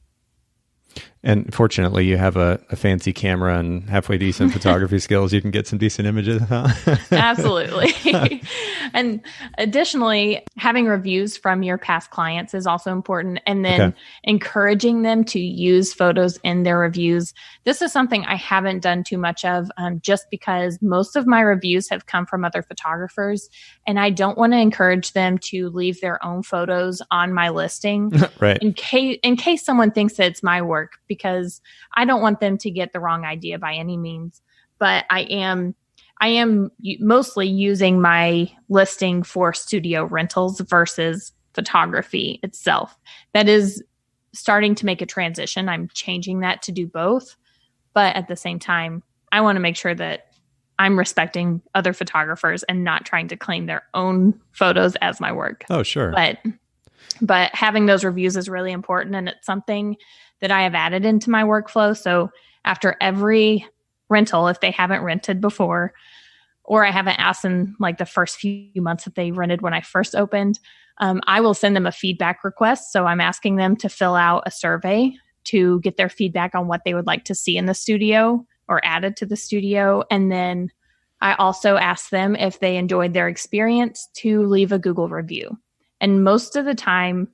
And fortunately, you have a fancy camera and halfway decent photography skills. You can get some decent images, huh? Absolutely. And additionally, having reviews from your past clients is also important. And then encouraging them to use photos in their reviews. This is something I haven't done too much of, just because most of my reviews have come from other photographers. And I don't want to encourage them to leave their own photos on my listing right. in case someone thinks that it's my work, because I don't want them to get the wrong idea by any means. But I am mostly using my listing for studio rentals versus photography itself. That is starting to make a transition. I'm changing that to do both. But at the same time, I want to make sure that I'm respecting other photographers and not trying to claim their own photos as my work. Oh, sure. But having those reviews is really important, and it's something that I have added into my workflow. So after every rental, if they haven't rented before, or I haven't asked them like the first few months that they rented when I first opened, I will send them a feedback request. So I'm asking them to fill out a survey to get their feedback on what they would like to see in the studio or added to the studio. And then I also ask them if they enjoyed their experience to leave a Google review. And most of the time,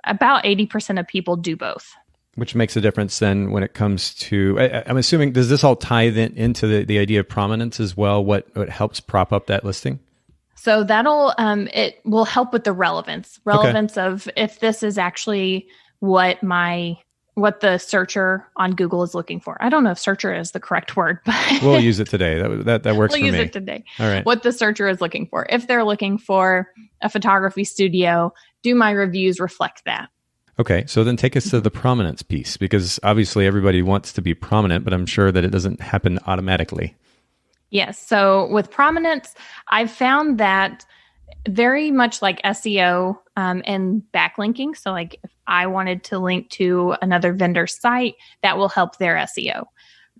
about 80% of people do both. Which makes a difference then when it comes to, I'm assuming, does this all tie then into the idea of prominence as well? What helps prop up that listing? So it will help with the relevance of if this is actually what the searcher on Google is looking for. I don't know if searcher is the correct word, but we'll use it today. That works for me. We'll use it today. All right. What the searcher is looking for. If they're looking for a photography studio, do my reviews reflect that? Okay, so then take us to the prominence piece, because obviously everybody wants to be prominent, but I'm sure that it doesn't happen automatically. Yes. So with prominence, I've found that very much like SEO and backlinking. So like if I wanted to link to another vendor's site, that will help their SEO.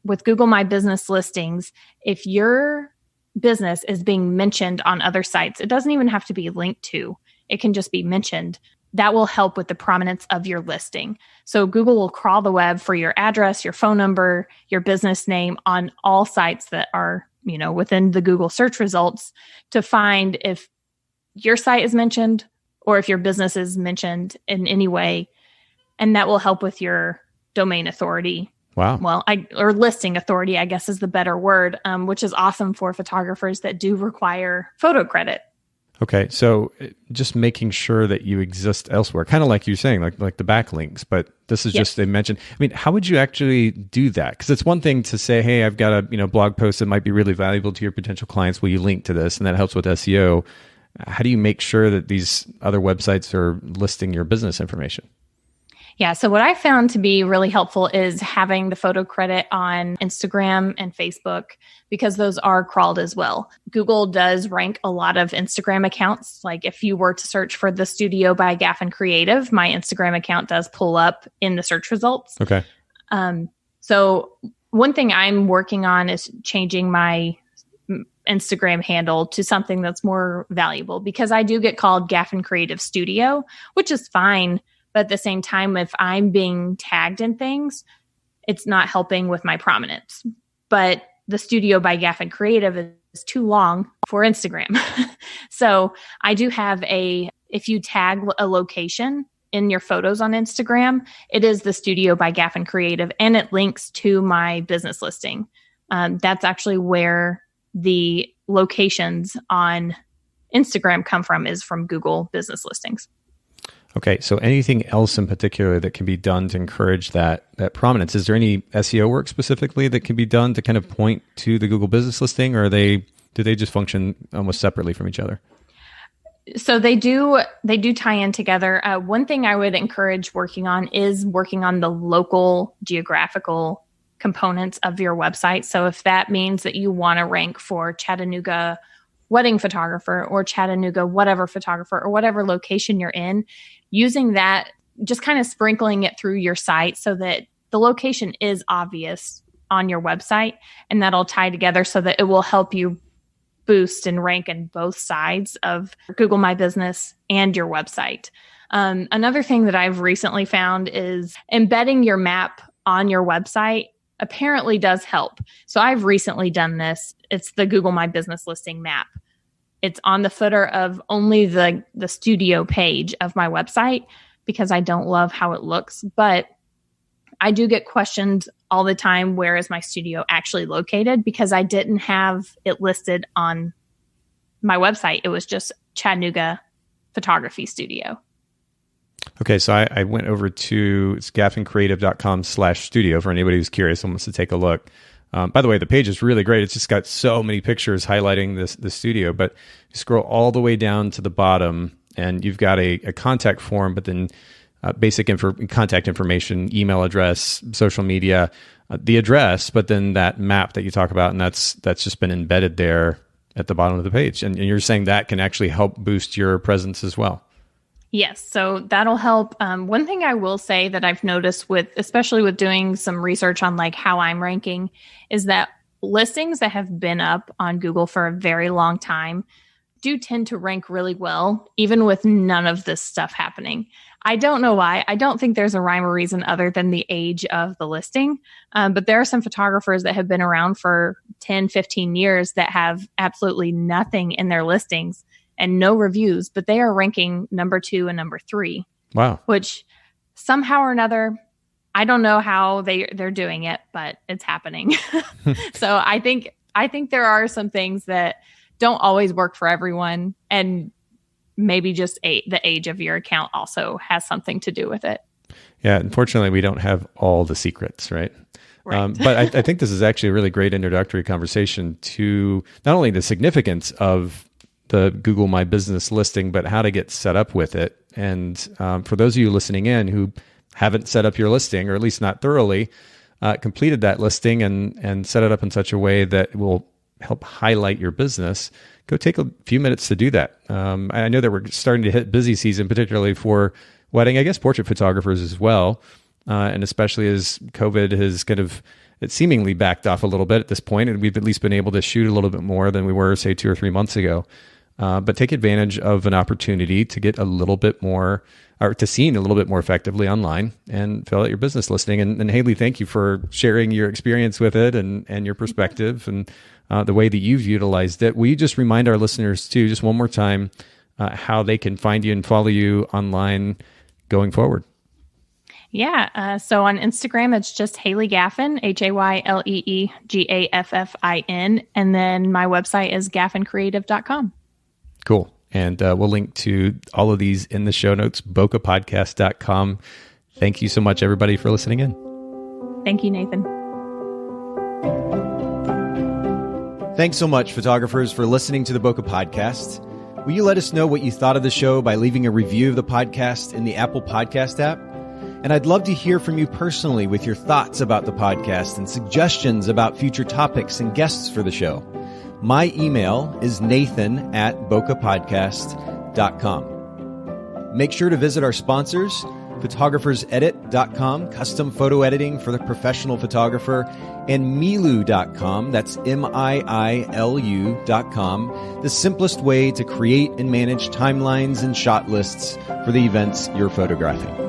With Google My Business listings, if your business is being mentioned on other sites, it doesn't even have to be linked to. It can just be mentioned. That will help with the prominence of your listing. So Google will crawl the web for your address, your phone number, your business name on all sites that are, within the Google search results to find if your site is mentioned or if your business is mentioned in any way. And that will help with your domain authority. Wow. Well, or listing authority, I guess is the better word, which is awesome for photographers that do require photo credit. Okay. So just making sure that you exist elsewhere, kind of like you're saying, like the backlinks, but this is just, they mentioned, I mean, how would you actually do that? Because it's one thing to say, hey, I've got a blog post that might be really valuable to your potential clients. Will you link to this? And that helps with SEO. How do you make sure that these other websites are listing your business information? Yeah. So what I found to be really helpful is having the photo credit on Instagram and Facebook because those are crawled as well. Google does rank a lot of Instagram accounts. Like if you were to search for The Studio by Gaffin Creative, my Instagram account does pull up in the search results. Okay. So one thing I'm working on is changing my Instagram handle to something that's more valuable because I do get called Gaffin Creative Studio, which is fine. But at the same time, if I'm being tagged in things, it's not helping with my prominence. But The Studio by Gaffin Creative is too long for Instagram. So I do have if you tag a location in your photos on Instagram, it is The Studio by Gaffin Creative, and it links to my business listing. That's actually where the locations on Instagram come from, is from Google business listings. Okay, so anything else in particular that can be done to encourage that prominence? Is there any SEO work specifically that can be done to kind of point to the Google business listing, or do they just function almost separately from each other? So they do tie in together. One thing I would encourage working on is working on the local geographical components of your website. So if that means that you want to rank for Chattanooga wedding photographer or Chattanooga whatever photographer or whatever location you're in, using that, just kind of sprinkling it through your site so that the location is obvious on your website, and that'll tie together so that it will help you boost and rank in both sides of Google My Business and your website. Another thing that I've recently found is embedding your map on your website apparently does help. So I've recently done this. It's the Google My Business listing map. It's on the footer of only the studio page of my website because I don't love how it looks, but I do get questioned all the time, where is my studio actually located? Because I didn't have it listed on my website. It was just Chattanooga Photography Studio. Okay, so I went over to gaffincreative.com/studio for anybody who's curious and wants to take a look. By the way, the page is really great. It's just got so many pictures highlighting the studio, but you scroll all the way down to the bottom and you've got a contact form, but then basic contact information, email address, social media, the address, but then that map that you talk about, and that's just been embedded there at the bottom of the page. And you're saying that can actually help boost your presence as well. Yes, so that'll help. One thing I will say that I've noticed especially with doing some research on like how I'm ranking, is that listings that have been up on Google for a very long time do tend to rank really well, even with none of this stuff happening. I don't know why. I don't think there's a rhyme or reason other than the age of the listing. But there are some photographers that have been around for 10, 15 years that have absolutely nothing in their listings and no reviews, but they are ranking number 2 and number 3. Wow. Which somehow or another, I don't know how they're doing it, but it's happening. So I think there are some things that don't always work for everyone, and maybe just the age of your account also has something to do with it. Yeah, unfortunately, we don't have all the secrets, right? Right. But I think this is actually a really great introductory conversation to not only the significance of the Google My Business listing, but how to get set up with it. And for those of you listening in who haven't set up your listing, or at least not thoroughly, completed that listing and set it up in such a way that will help highlight your business, go take a few minutes to do that. I know that we're starting to hit busy season, particularly for wedding, I guess portrait photographers as well. And especially as COVID has it seemingly backed off a little bit at this point, and we've at least been able to shoot a little bit more than we were, say, 2 or 3 months ago. But take advantage of an opportunity to get a little bit more, or to seen a little bit more effectively online and fill out your business listing. And Haylee, thank you for sharing your experience with it and your perspective and the way that you've utilized it. Will you just remind our listeners too, just one more time, how they can find you and follow you online going forward. Yeah. So on Instagram, it's just Haylee Gaffin, HayleeGaffin. And then my website is gaffincreative.com. Cool. And we'll link to all of these in the show notes, bokehpodcast.com. Thank you so much, everybody, for listening in. Thank you, Nathan. Thanks so much, photographers, for listening to the Bokeh Podcast. Will you let us know what you thought of the show by leaving a review of the podcast in the Apple Podcast app? And I'd love to hear from you personally with your thoughts about the podcast and suggestions about future topics and guests for the show. My email is nathan@bokehpodcast.com. Make sure to visit our sponsors, photographersedit.com, custom photo editing for the professional photographer, and miilu.com, that's miilu.com, the simplest way to create and manage timelines and shot lists for the events you're photographing.